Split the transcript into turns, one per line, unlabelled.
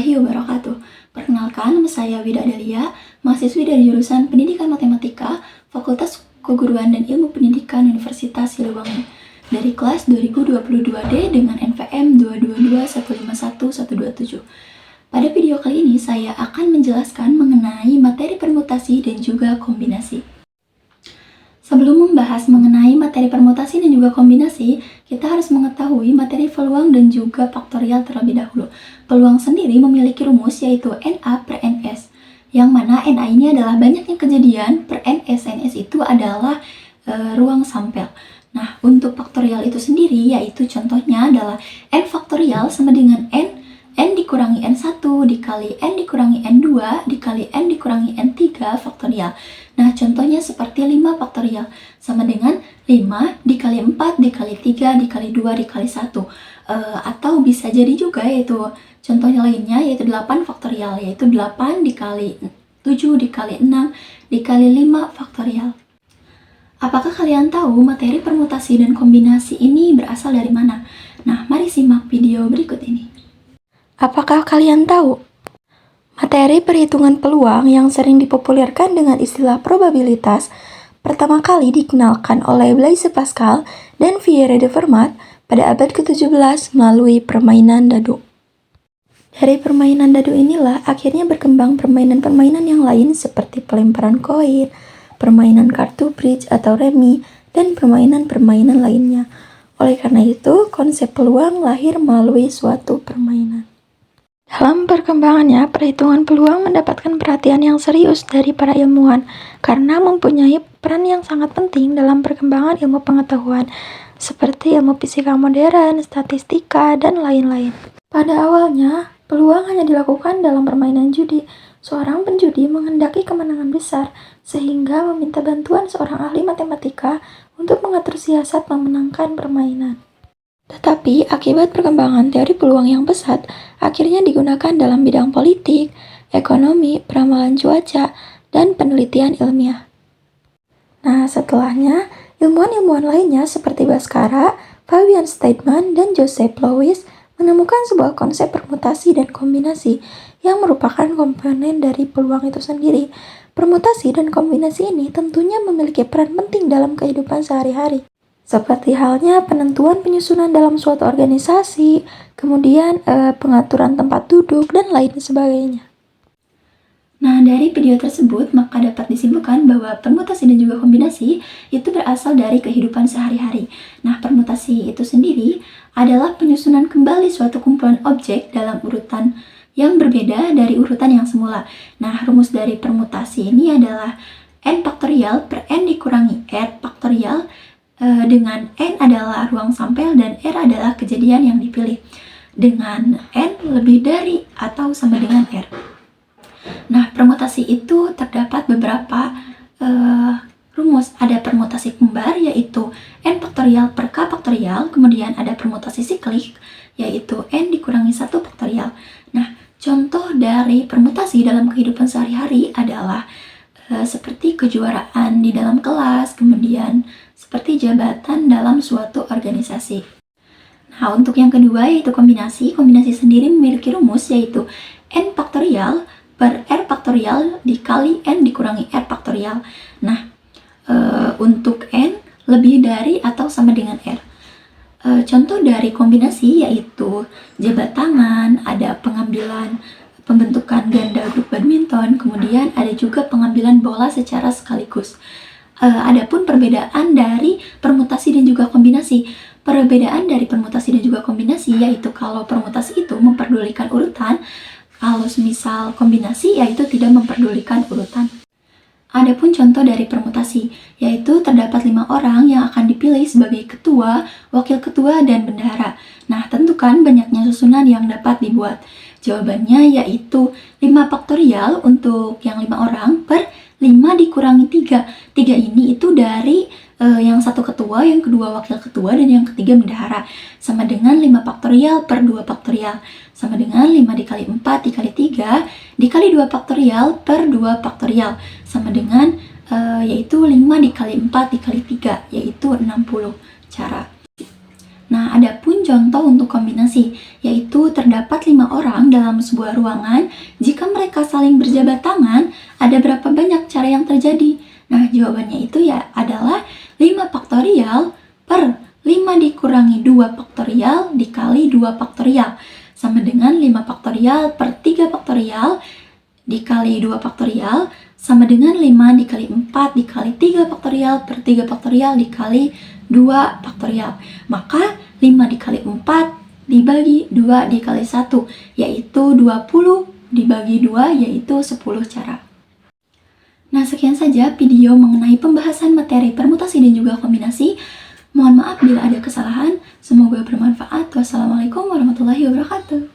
warahmatullahi wabarakatuh. Perkenalkan, nama saya Wida Dahlia, mahasiswi dari jurusan Pendidikan Matematika, Fakultas Keguruan dan Ilmu Pendidikan Universitas Siliwangi, dari kelas 2022D dengan NPM 222151127. Pada video kali ini, saya akan menjelaskan mengenai materi permutasi dan juga kombinasi. Sebelum membahas mengenai materi permutasi dan juga kombinasi, kita harus mengetahui materi peluang dan juga faktorial terlebih dahulu. Peluang sendiri memiliki rumus yaitu NA per NS, yang mana NA ini adalah banyaknya kejadian, per NS itu adalah ruang sampel. Nah, untuk faktorial itu sendiri yaitu contohnya adalah N faktorial sama dengan N dikurangi N1 dikali N dikurangi N2 dikali N dikurangi N3 faktorial. Nah, contohnya seperti 5 faktorial sama dengan 5 dikali 4 dikali 3 dikali 2 dikali 1. Atau bisa jadi juga yaitu contohnya lainnya yaitu 8 faktorial, yaitu 8 dikali 7 dikali 6 dikali 5 faktorial. Apakah kalian tahu materi permutasi dan kombinasi ini berasal dari mana? Nah, mari simak video berikut ini. Apakah kalian tahu? Materi perhitungan peluang yang sering dipopulerkan dengan istilah probabilitas pertama kali dikenalkan oleh Blaise Pascal dan Pierre de Fermat pada abad ke-17 melalui permainan dadu. Dari permainan dadu inilah akhirnya berkembang permainan-permainan yang lain seperti pelemparan koin, permainan kartu bridge atau remi, dan permainan-permainan lainnya. Oleh karena itu, konsep peluang lahir melalui suatu permainan. Dalam perkembangannya, perhitungan peluang mendapatkan perhatian yang serius dari para ilmuwan karena mempunyai peran yang sangat penting dalam perkembangan ilmu pengetahuan seperti ilmu fisika modern, statistika, dan lain-lain. Pada awalnya, peluang hanya dilakukan dalam permainan judi. Seorang penjudi menghendaki kemenangan besar sehingga meminta bantuan seorang ahli matematika untuk mengatur siasat memenangkan permainan. Tetapi akibat perkembangan teori peluang yang pesat, akhirnya digunakan dalam bidang politik, ekonomi, peramalan cuaca, dan penelitian ilmiah. Nah, setelahnya, ilmuwan-ilmuwan lainnya seperti Bhaskara, Fabian Steinmann, dan Joseph Louis menemukan sebuah konsep permutasi dan kombinasi yang merupakan komponen dari peluang itu sendiri. Permutasi dan kombinasi ini tentunya memiliki peran penting dalam kehidupan sehari-hari. Seperti halnya penentuan penyusunan dalam suatu organisasi, kemudian pengaturan tempat duduk, dan lain sebagainya. Nah, dari video tersebut, maka dapat disimpulkan bahwa permutasi dan juga kombinasi itu berasal dari kehidupan sehari-hari. Nah, permutasi itu sendiri adalah penyusunan kembali suatu kumpulan objek dalam urutan yang berbeda dari urutan yang semula. Nah, rumus dari permutasi ini adalah N faktorial per N dikurangi R faktorial dengan N adalah ruang sampel dan R adalah kejadian yang dipilih, dengan N lebih dari atau sama dengan R. Nah, permutasi itu terdapat beberapa rumus. Ada permutasi kembar yaitu N faktorial per K faktorial, kemudian ada permutasi siklik yaitu N dikurangi 1 faktorial. Nah, contoh dari permutasi dalam kehidupan sehari-hari adalah seperti kejuaraan di dalam kelas, kemudian seperti jabatan dalam suatu organisasi. Nah, untuk yang kedua yaitu kombinasi. Kombinasi sendiri memiliki rumus yaitu N faktorial per R faktorial dikali N dikurangi R faktorial. Nah, untuk N lebih dari atau sama dengan R. Contoh dari kombinasi yaitu jabat tangan, ada pengambilan pembentukan ganda grup badminton, kemudian ada juga pengambilan bola secara sekaligus. Adapun perbedaan dari permutasi dan juga kombinasi. Perbedaan dari permutasi dan juga kombinasi yaitu kalau permutasi itu memperdulikan urutan, kalau misal kombinasi yaitu tidak memperdulikan urutan. Adapun contoh dari permutasi yaitu terdapat 5 orang yang akan dipilih sebagai ketua, wakil ketua, dan bendahara. Nah, tentukan banyaknya susunan yang dapat dibuat. Jawabannya yaitu 5 faktorial untuk yang 5 orang per 5 dikurangi 3. 3 ini itu dari yang satu ketua, yang kedua wakil ketua, dan yang ketiga bendahara. Sama dengan 5 faktorial per 2 faktorial. Sama dengan 5 dikali 4 dikali 3 dikali 2 faktorial per 2 faktorial. Sama dengan yaitu 5 dikali 4 dikali 3, yaitu 60 cara. Nah, ada pun contoh untuk kombinasi, yaitu terdapat 5 orang dalam sebuah ruangan. Jika mereka saling berjabat tangan, ada berapa banyak cara yang terjadi? Nah, jawabannya itu ya adalah 5 faktorial per 5 dikurangi 2 faktorial dikali 2 faktorial. Sama dengan 5 faktorial per 3 faktorial dikali 2 faktorial sama dengan 5 dikali 4 dikali 3 faktorial per 3 faktorial dikali 2 faktorial. Maka 5 dikali 4 dibagi 2 dikali 1, yaitu 20 dibagi 2, yaitu 10 cara. Nah, sekian saja video mengenai pembahasan materi permutasi dan juga kombinasi. Mohon maaf bila ada kesalahan. Semoga bermanfaat. Wassalamualaikum warahmatullahi wabarakatuh.